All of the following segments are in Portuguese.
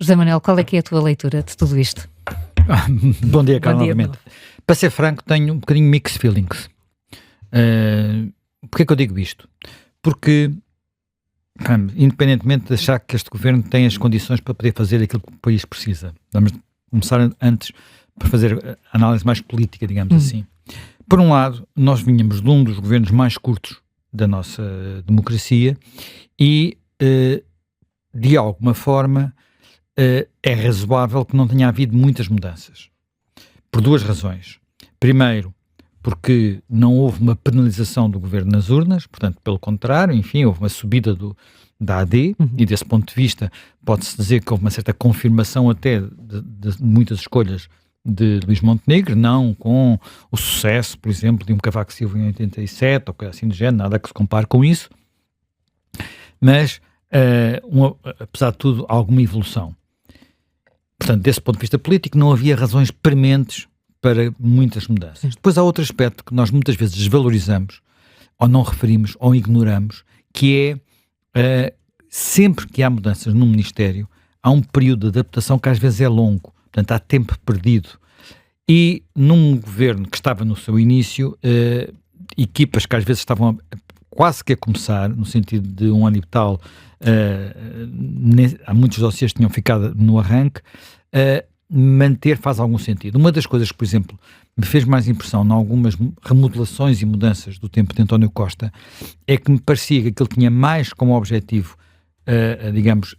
José Manuel, qual é que é a tua leitura de tudo isto? Bom dia, Carla, Bom dia, novamente. Para ser franco, tenho um bocadinho mixed feelings. Porquê que eu digo isto? Porque, independentemente de achar que este governo tem as condições para poder fazer aquilo que o país precisa, vamos começar antes por fazer a análise mais política, digamos assim. Por um lado, nós vinhamos de um dos governos mais curtos da nossa democracia e, de alguma forma, é razoável que não tenha havido muitas mudanças. Por duas razões. Primeiro, porque não houve uma penalização do governo nas urnas, portanto, pelo contrário, enfim, houve uma subida da AD, e desse ponto de vista pode-se dizer que houve uma certa confirmação até de muitas escolhas de Luís Montenegro, não com o sucesso, por exemplo, de um Cavaco Silva em 87, ou coisa assim do género, nada que se compare com isso, mas, apesar de tudo, alguma evolução. Portanto, desse ponto de vista político, não havia razões prementes para muitas mudanças. Depois há outro aspecto que nós muitas vezes desvalorizamos, ou não referimos, ou ignoramos, que é, sempre que há mudanças no Ministério, há um período de adaptação que às vezes é longo, portanto há tempo perdido. E num governo que estava no seu início, equipas que às vezes estavam quase que a começar, no sentido de um ano e tal, há muitos dossiês que tinham ficado no arranque, manter faz algum sentido. Uma das coisas que, por exemplo, me fez mais impressão em algumas remodelações e mudanças do tempo de António Costa é que me parecia que ele tinha mais como objetivo, digamos,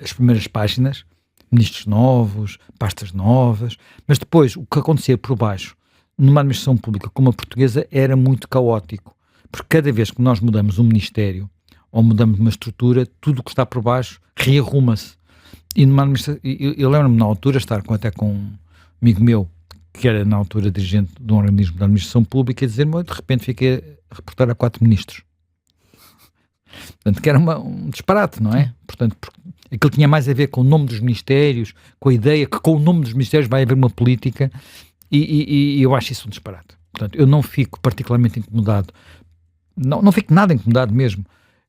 as primeiras páginas, ministros novos, pastas novas, mas depois o que acontecia por baixo, numa administração pública como a portuguesa, era muito caótico, porque cada vez que nós mudamos um ministério ou mudamos uma estrutura, tudo o que está por baixo rearruma-se. E numa administração, eu lembro-me na altura estar até com um amigo meu, que era na altura dirigente de um organismo da administração pública, e dizer-me, de repente fiquei a reportar a 4 ministros. Portanto, que era um disparate, não é? Portanto, aquilo tinha mais a ver com o nome dos ministérios, com a ideia que com o nome dos ministérios vai haver uma política, e eu acho isso um disparate. Portanto, eu não fico particularmente incomodado, não fico nada incomodado mesmo.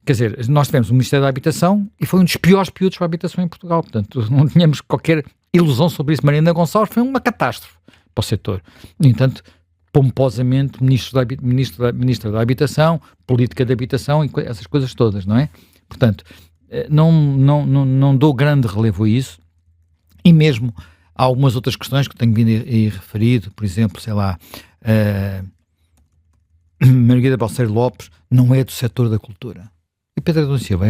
Quer dizer, nós tivemos o Ministério da Habitação e foi um dos piores períodos para a habitação em Portugal. Portanto, não tínhamos qualquer ilusão sobre isso. Mariana Gonçalves foi uma catástrofe para o setor. No entanto, pomposamente, Ministra da Habitação, Política de Habitação e essas coisas todas, não é? Portanto, não dou grande relevo a isso. E mesmo há algumas outras questões que tenho vindo aí referido, por exemplo, sei lá, Margarida Balseiro Lopes não é do setor da cultura. E Pedro Adão Silva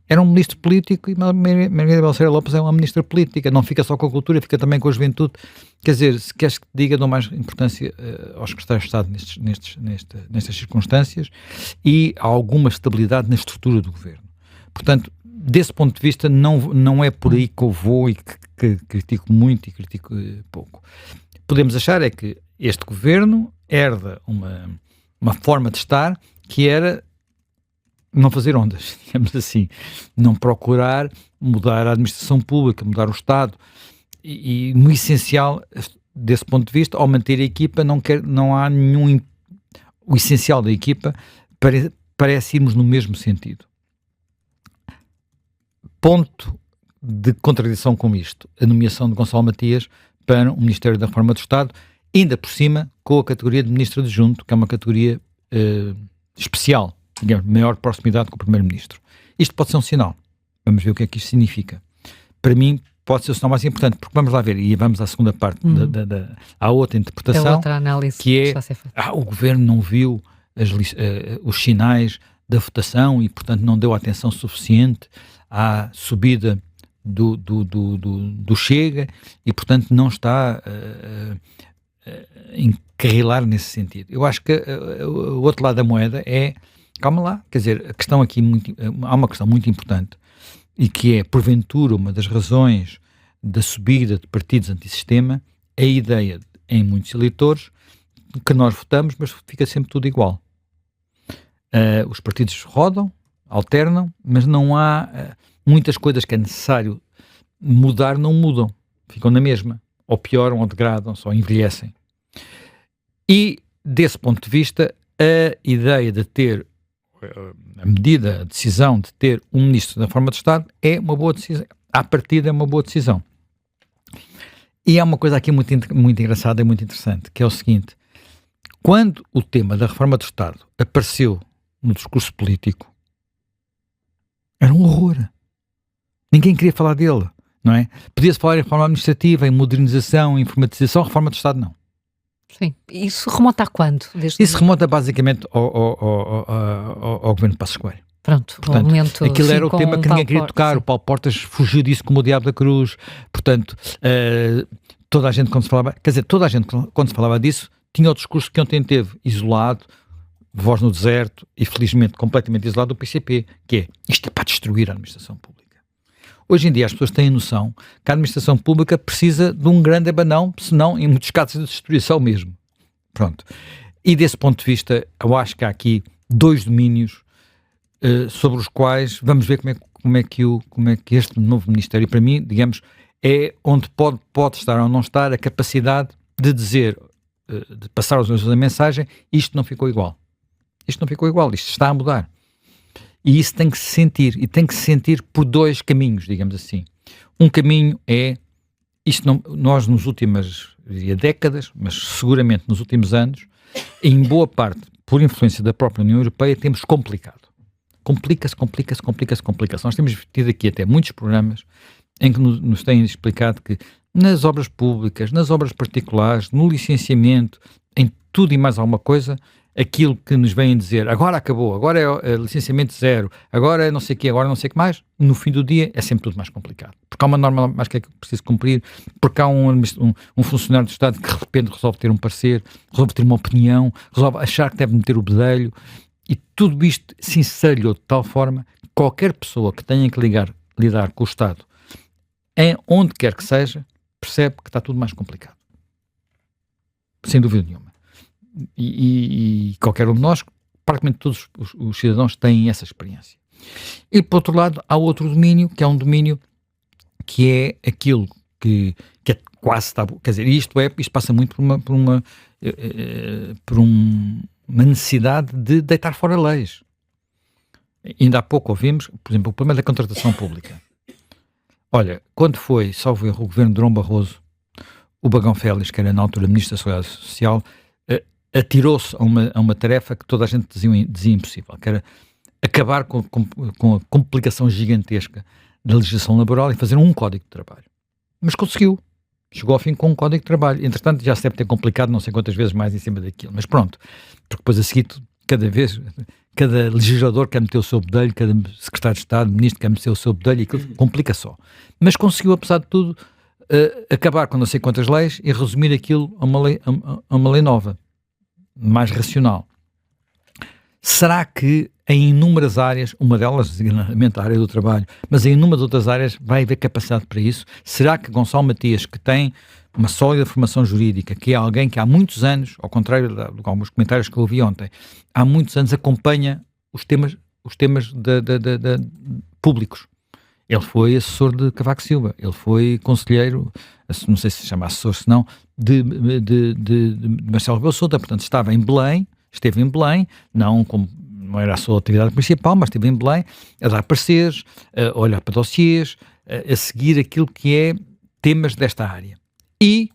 era um ministro político, e Margarida Balseiro Lopes é uma ministra política, não fica só com a cultura, fica também com a juventude. Quer dizer, se queres que te diga, dou mais importância aos secretários de Estado nestas circunstâncias, e há alguma estabilidade na estrutura do governo. Portanto, desse ponto de vista, não é por aí que eu vou e que critico muito e critico pouco. Podemos achar é que este governo herda uma forma de estar que era não fazer ondas, digamos assim, não procurar mudar a administração pública, mudar o Estado, e no essencial, desse ponto de vista, ao manter a equipa, não há nenhum... O essencial da equipa parece irmos no mesmo sentido. Ponto de contradição com isto, a nomeação de Gonçalo Matias para o Ministério da Reforma do Estado, ainda por cima com a categoria de Ministro Adjunto, que é uma categoria especial, digamos, maior proximidade com o Primeiro-Ministro. Isto pode ser um sinal. Vamos ver o que é que isto significa. Para mim, pode ser o sinal mais importante, porque vamos lá ver, e vamos à segunda parte, à outra interpretação, outra análise que é, o Governo não viu os sinais da votação e, portanto, não deu atenção suficiente à subida do Chega e, portanto, não está a encarrilar nesse sentido. Eu acho que o outro lado da moeda é, calma lá, quer dizer, a questão aqui, há uma questão muito importante, e que é, porventura, uma das razões da subida de partidos antissistema, a ideia, em muitos eleitores, que nós votamos, mas fica sempre tudo igual. Os partidos rodam, alternam, mas não há muitas coisas que é necessário mudar, não mudam, ficam na mesma, ou pioram, ou degradam, só envelhecem. E, desse ponto de vista, a ideia de ter a medida, a decisão de ter um ministro da reforma de Estado é uma boa decisão. À partida é uma boa decisão. E há uma coisa aqui muito engraçada e muito interessante, que é o seguinte: quando o tema da reforma do Estado apareceu no discurso político, era um horror. Ninguém queria falar dele, não é? Podia-se falar em reforma administrativa, em modernização, em informatização, reforma do Estado não. Sim. Isso remonta a quando? Isso remonta basicamente ao governo de Passos Coelho. Pronto, portanto, momento, aquilo era o tema que ninguém queria tocar. O Paulo Portas fugiu disso como o diabo da cruz. Portanto, toda a gente quando se falava disso, tinha o discurso que ontem teve, isolado, voz no deserto e felizmente completamente isolado do PCP, que é, isto é para destruir a administração pública. Hoje em dia as pessoas têm noção que a administração pública precisa de um grande abanão, senão em muitos casos de destruição mesmo. Pronto. E desse ponto de vista, eu acho que há aqui dois domínios sobre os quais vamos ver como é que este novo Ministério, para mim, digamos, é onde pode estar ou não estar a capacidade de dizer, de passar aos outros a mensagem, isto não ficou igual. Isto não ficou igual, isto está a mudar. E isso tem que se sentir, e tem que se sentir por dois caminhos, digamos assim. Um caminho é, nós nos últimas, diria, décadas, mas seguramente nos últimos anos, em boa parte, por influência da própria União Europeia, temos complicado. Complica-se. Nós temos tido aqui até muitos programas em que nos têm explicado que nas obras públicas, nas obras particulares, no licenciamento, em tudo e mais alguma coisa, aquilo que nos vêm dizer, agora acabou, agora é licenciamento zero, agora é não sei o quê, agora não sei o que mais, no fim do dia é sempre tudo mais complicado. Porque há uma norma mais que é preciso cumprir, porque há um funcionário do Estado que de repente resolve ter um parecer, resolve ter uma opinião, resolve achar que deve meter o bedelho, e tudo isto se encerrou de tal forma que qualquer pessoa que tenha que lidar com o Estado, onde quer que seja, percebe que está tudo mais complicado. Sem dúvida nenhuma. E qualquer um de nós, praticamente todos os cidadãos têm essa experiência. E por outro lado, há outro domínio, que é um domínio que é aquilo que é quase tabu. Quer dizer, isto passa muito por uma necessidade de deitar fora leis. Ainda há pouco ouvimos, por exemplo, o problema da contratação pública. Olha, quando foi, salvo erro, o governo de Durão Barroso, o Bagão Félix, que era na altura Ministro da Seguridade Social, atirou-se a uma tarefa que toda a gente dizia impossível, que era acabar com a complicação gigantesca da legislação laboral e fazer um código de trabalho. Mas conseguiu. Chegou ao fim com um código de trabalho. Entretanto, já se deve ter complicado não sei quantas vezes mais em cima daquilo. Mas pronto, porque depois a seguir, cada legislador quer meter o seu bedelho, cada secretário de Estado, ministro quer meter o seu bedelho e aquilo complica só. Mas conseguiu, apesar de tudo, acabar com não sei quantas leis e resumir aquilo a uma lei nova, mais racional. Será que em inúmeras áreas, uma delas, designadamente a área do trabalho, mas em inúmeras outras áreas vai haver capacidade para isso? Será que Gonçalo Matias, que tem uma sólida formação jurídica, que é alguém que há muitos anos, ao contrário de alguns comentários que eu ouvi ontem, há muitos anos acompanha os temas públicos? Ele foi assessor de Cavaco Silva, ele foi conselheiro, não sei se se chama assessor, se não, de Marcelo Rebelo de Sousa. Portanto, esteve em Belém, não era a sua atividade principal, mas esteve em Belém a dar pareceres, a olhar para dossiês, a seguir aquilo que é temas desta área. E,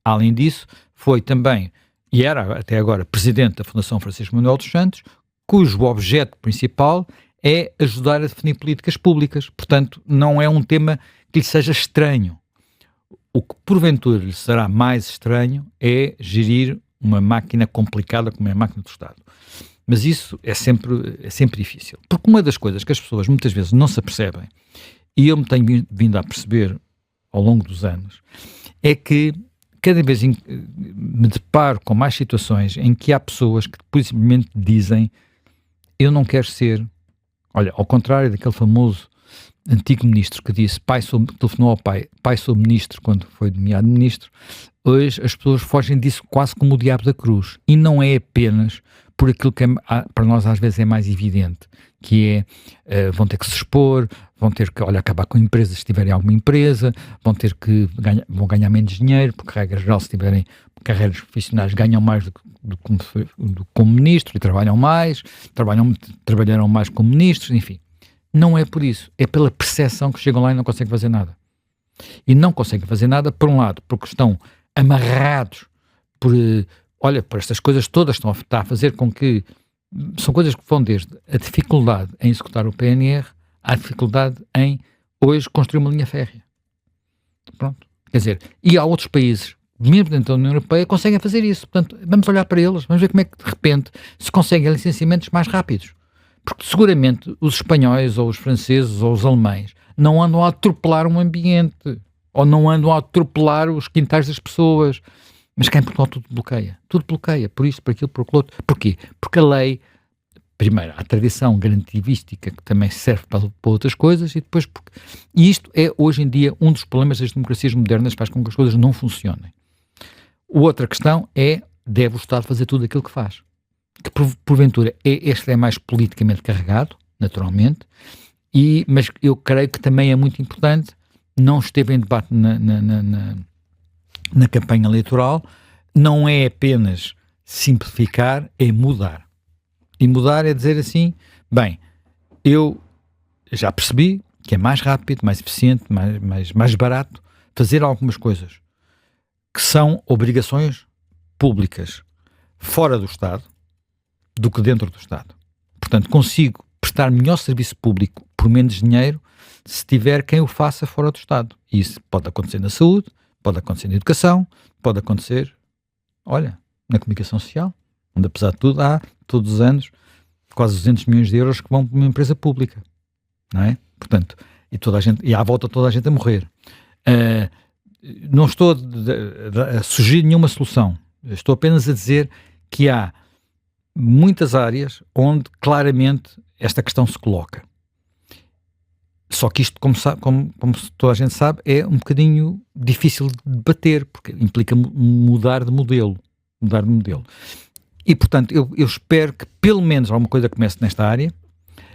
além disso, foi também, e era até agora, presidente da Fundação Francisco Manuel dos Santos, cujo objeto principal é ajudar a definir políticas públicas. Portanto, não é um tema que lhe seja estranho. O que porventura lhe será mais estranho é gerir uma máquina complicada como é a máquina do Estado. Mas isso é sempre difícil. Porque uma das coisas que as pessoas muitas vezes não se apercebem, e eu me tenho vindo a perceber ao longo dos anos, é que cada vez me deparo com mais situações em que há pessoas que simplesmente dizem: eu não quero ser, olha, ao contrário daquele famoso antigo ministro que disse, telefonou ao pai sou ministro, quando foi nomeado ministro. Hoje as pessoas fogem disso quase como o diabo da cruz, e não é apenas por aquilo que para nós às vezes é mais evidente, que é, vão ter que se expor, vão ter que, acabar com empresas se tiverem alguma empresa, vão ganhar menos dinheiro, porque, regra geral, se tiverem carreiras profissionais, ganham mais do que como ministro e trabalham mais, trabalharão mais como ministros, enfim. Não é por isso, é pela percepção que chegam lá e não conseguem fazer nada. E não conseguem fazer nada, por um lado, porque estão amarrados por estas coisas todas que estão a fazer com que, são coisas que vão desde a dificuldade em executar o PNR à dificuldade em, hoje, construir uma linha férrea. Pronto. Quer dizer, e há outros países, mesmo dentro da União Europeia, conseguem fazer isso. Portanto, vamos olhar para eles, vamos ver como é que, de repente, se conseguem licenciamentos mais rápidos. Porque, seguramente, os espanhóis, ou os franceses, ou os alemães, não andam a atropelar um ambiente, ou não andam a atropelar os quintais das pessoas. Mas cá em Portugal tudo bloqueia, por isso, por aquilo, por aquilo outro. Porquê? Porque a lei, primeiro, a tradição garantivística, que também serve para outras coisas, e depois, e isto é, hoje em dia, um dos problemas das democracias modernas, faz com que as coisas não funcionem. Outra questão é, deve o Estado fazer tudo aquilo que faz. Que, porventura, este é mais politicamente carregado, naturalmente, mas eu creio que também é muito importante, não esteve em debate na campanha eleitoral, não é apenas simplificar, é mudar. E mudar é dizer assim, bem, eu já percebi que é mais rápido, mais eficiente, mais barato fazer algumas coisas que são obrigações públicas fora do Estado do que dentro do Estado. Portanto, consigo prestar melhor serviço público por menos dinheiro se tiver quem o faça fora do Estado. E isso pode acontecer na saúde, pode acontecer na educação, pode acontecer, na comunicação social, onde apesar de tudo há, todos os anos, quase 200 milhões de euros que vão para uma empresa pública, não é? Portanto, e à volta toda a gente a morrer. Não estou a sugerir nenhuma solução, estou apenas a dizer que há muitas áreas onde claramente esta questão se coloca. Só que isto, como toda a gente sabe, é um bocadinho difícil de debater, porque implica mudar de modelo. E, portanto, eu espero que pelo menos alguma coisa comece nesta área,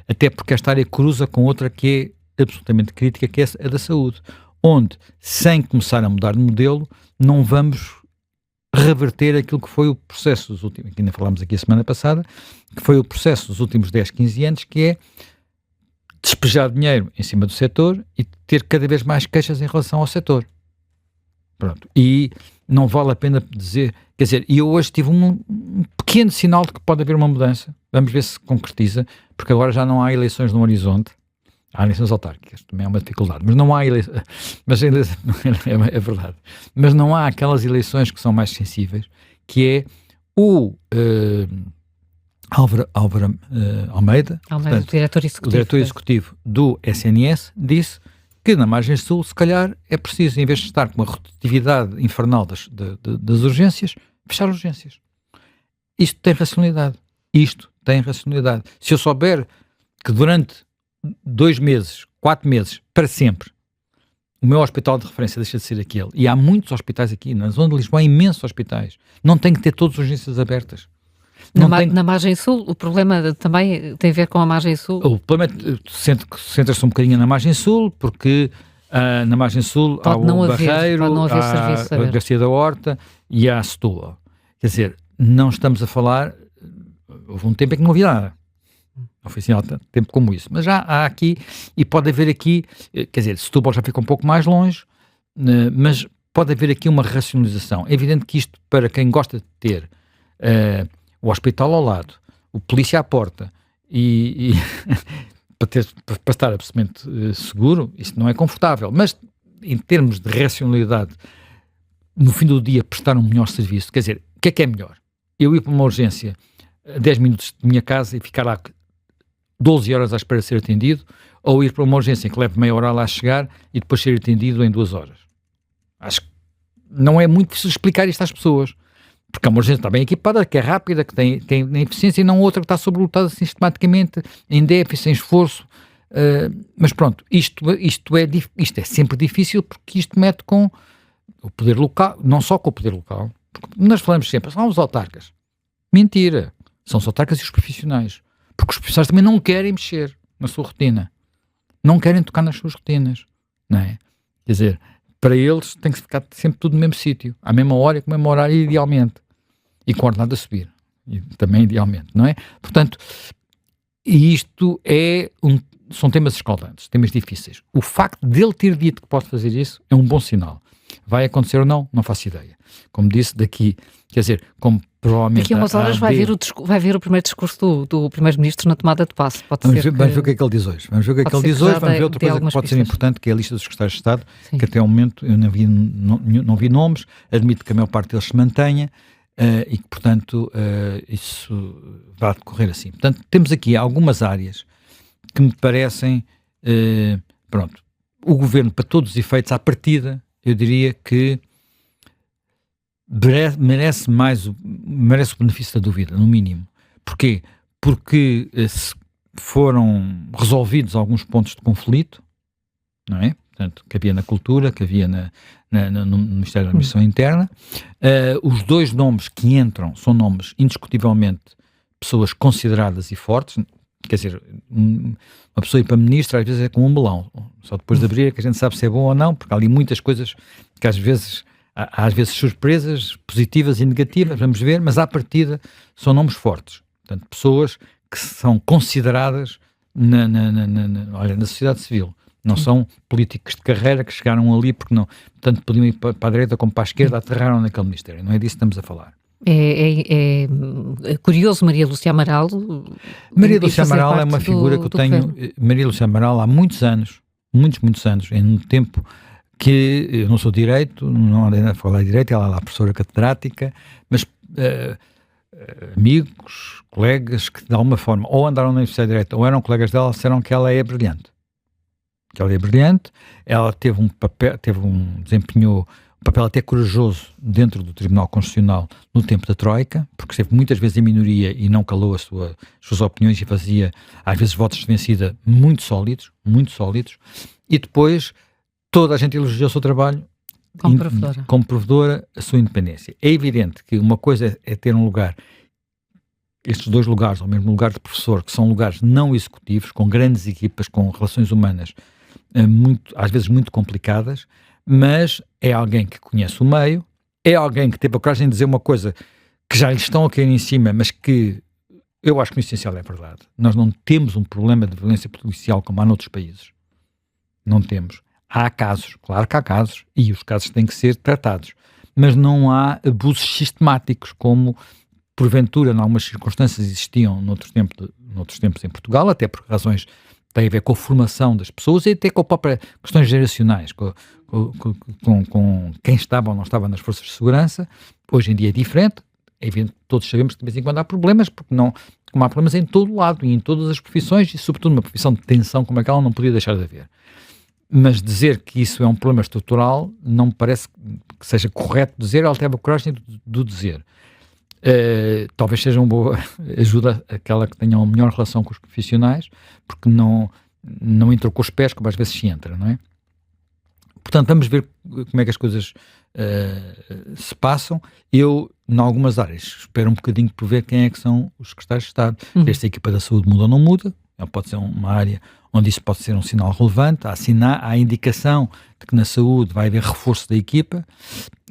até porque esta área cruza com outra que é absolutamente crítica, que é a da saúde, onde, sem começar a mudar de modelo, não vamos reverter aquilo que foi o processo dos últimos, que ainda falámos aqui a semana passada, que foi o processo dos últimos 10, 15 anos, que é despejar dinheiro em cima do setor e ter cada vez mais queixas em relação ao setor. Pronto. E não vale a pena dizer, quer dizer, e eu hoje tive um pequeno sinal de que pode haver uma mudança, vamos ver se concretiza, porque agora já não há eleições no horizonte, há eleições autárquicas, também é uma dificuldade, mas não há eleições, mas ainda é verdade, mas não há aquelas eleições que são mais sensíveis, que é o Álvaro Almeida, portanto, o diretor executivo do SNS, disse que na margem sul, se calhar, é preciso, em vez de estar com uma rotatividade infernal das urgências, fechar urgências. Isto tem racionalidade. Se eu souber que durante 2 meses, 4 meses, para sempre, o meu hospital de referência deixa de ser aquele, e há muitos hospitais aqui, na zona de Lisboa, há imensos hospitais, não tem que ter todas as urgências abertas. Na margem sul, o problema também tem a ver com a margem sul? O problema é que centra-se um bocadinho na margem sul, porque na margem sul há o Barreiro, há a Garcia da Horta e há a Setúbal. Quer dizer, não estamos a falar, houve um tempo em que não havia nada. Não foi assim há tanto tempo como isso. Mas já há aqui, e pode haver aqui, quer dizer, Setúbal já fica um pouco mais longe, mas pode haver aqui uma racionalização. É evidente que isto, para quem gosta de ter o hospital ao lado, o polícia à porta e para estar absolutamente seguro, isso não é confortável. Mas em termos de racionalidade, no fim do dia prestar um melhor serviço, quer dizer, o que é melhor? Eu ir para uma urgência a 10 minutos de minha casa e ficar lá 12 horas à espera de ser atendido, ou ir para uma urgência que leve meia hora lá a chegar e depois ser atendido em 2 horas. Acho que não é muito difícil explicar isto às pessoas. Porque é uma urgência está bem equipada, que é rápida, que tem eficiência, e não outra que está sobrelotada sistematicamente, em déficit, em esforço. Mas pronto, isto é sempre difícil, porque isto mete com o poder local, não só com o poder local, porque nós falamos sempre, são os autarcas. Mentira. São os autarcas e os profissionais. Porque os profissionais também não querem mexer na sua rotina. Não querem tocar nas suas rotinas. Não é? Quer dizer, para eles tem que ficar sempre tudo no mesmo sítio. À mesma hora e com o mesmo horário, idealmente. E com a ordenada a subir. E também idealmente, não é? Portanto, isto são temas escaldantes, temas difíceis. O facto de ele ter dito que pode fazer isso é um bom sinal. Vai acontecer ou não? Não faço ideia. Como disse, daqui, quer dizer, como provavelmente... Daqui a umas horas vai ver o primeiro discurso do Primeiro-Ministro na tomada de posse. Vamos ver o que é que ele diz hoje. Vamos ver outra coisa que pode ser importante, que é a lista dos secretários de Estado, sim, que até ao momento eu não vi nomes, admito que a maior parte deles se mantenha, e que, portanto, isso vai decorrer assim. Portanto, temos aqui algumas áreas que me parecem, pronto, o governo, para todos os efeitos, à partida, eu diria que merece o benefício da dúvida, no mínimo. Porquê? Porque foram resolvidos alguns pontos de conflito, não é? Portanto, que havia na cultura, que havia no Ministério da Administração Interna. Os dois nomes que entram são nomes, indiscutivelmente, pessoas consideradas e fortes. Quer dizer, uma pessoa ir para ministra às vezes é como um melão. Só depois de abrir é que a gente sabe se é bom ou não, porque há ali muitas coisas que às vezes surpresas positivas e negativas, vamos ver, mas à partida são nomes fortes. Portanto, pessoas que são consideradas na sociedade civil. Não são políticos de carreira que chegaram ali porque não, tanto podiam ir para a direita como para a esquerda, aterraram naquele ministério. Não é disso que estamos a falar. É curioso, Maria Lúcia Amaral. Maria Lúcia Amaral é uma figura que eu tenho. Maria Lúcia Amaral há muitos anos, muitos anos, em um tempo que eu não sou direito, não andei a falar de direito, ela é lá professora catedrática, mas amigos, colegas que de alguma forma ou andaram na Universidade de Direito ou eram colegas dela, disseram que ela é brilhante. Ela desempenhou um papel até corajoso dentro do Tribunal Constitucional no tempo da Troika, porque esteve muitas vezes em minoria e não calou as suas opiniões e fazia, às vezes, votos de vencida muito sólidos, e depois toda a gente elogiou o seu trabalho como provedora, a sua independência. É evidente que uma coisa é ter um lugar, estes dois lugares, ou mesmo lugar de professor, que são lugares não executivos, com grandes equipas, com relações humanas às vezes muito complicadas, mas é alguém que conhece o meio, é alguém que teve a coragem de dizer uma coisa que já lhe estão a cair em cima, mas que eu acho que no essencial é verdade. Nós não temos um problema de violência policial como há noutros países. Não temos. Há casos, claro que há casos, e os casos têm que ser tratados, mas não há abusos sistemáticos como porventura, em algumas circunstâncias, existiam noutros tempos em Portugal, até por razões tem a ver com a formação das pessoas e até com a própria questões geracionais, com quem estava ou não estava nas forças de segurança. Hoje em dia é diferente, é evidente que todos sabemos que de vez em quando há problemas, como há problemas em todo o lado e em todas as profissões, e sobretudo numa profissão de tensão como aquela não podia deixar de haver. Mas dizer que isso é um problema estrutural não me parece que seja correto dizer, ela teve a coragem de dizer. Talvez seja uma boa ajuda aquela que tenha uma melhor relação com os profissionais, porque não entrou com os pés, como às vezes se entra, não é? Portanto, vamos ver como é que as coisas se passam. Eu, em algumas áreas, espero um bocadinho por ver quem é que são os secretários de Estado. Ver se a equipa da saúde muda ou não muda. Pode ser uma área onde isso pode ser um sinal relevante. Há a indicação de que na saúde vai haver reforço da equipa.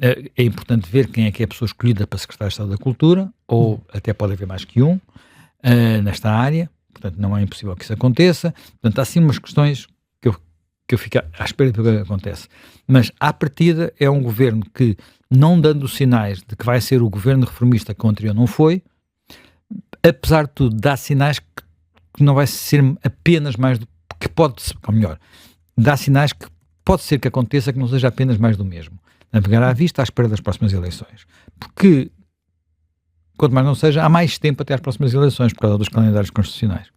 É importante ver quem é que é a pessoa escolhida para secretário de Estado da Cultura, ou até pode haver mais que um, nesta área. Portanto, não é impossível que isso aconteça. Portanto, há sim umas questões que eu fico à espera de ver o que acontece. Mas, à partida, é um governo que, não dando sinais de que vai ser o governo reformista que o anterior não foi, apesar de tudo, dá sinais que não vai ser apenas mais do que pode ser, ou melhor, dá sinais que pode ser que aconteça que não seja apenas mais do mesmo. Navegar à vista à espera das próximas eleições. Porque, quanto mais não seja, há mais tempo até às próximas eleições por causa dos calendários constitucionais.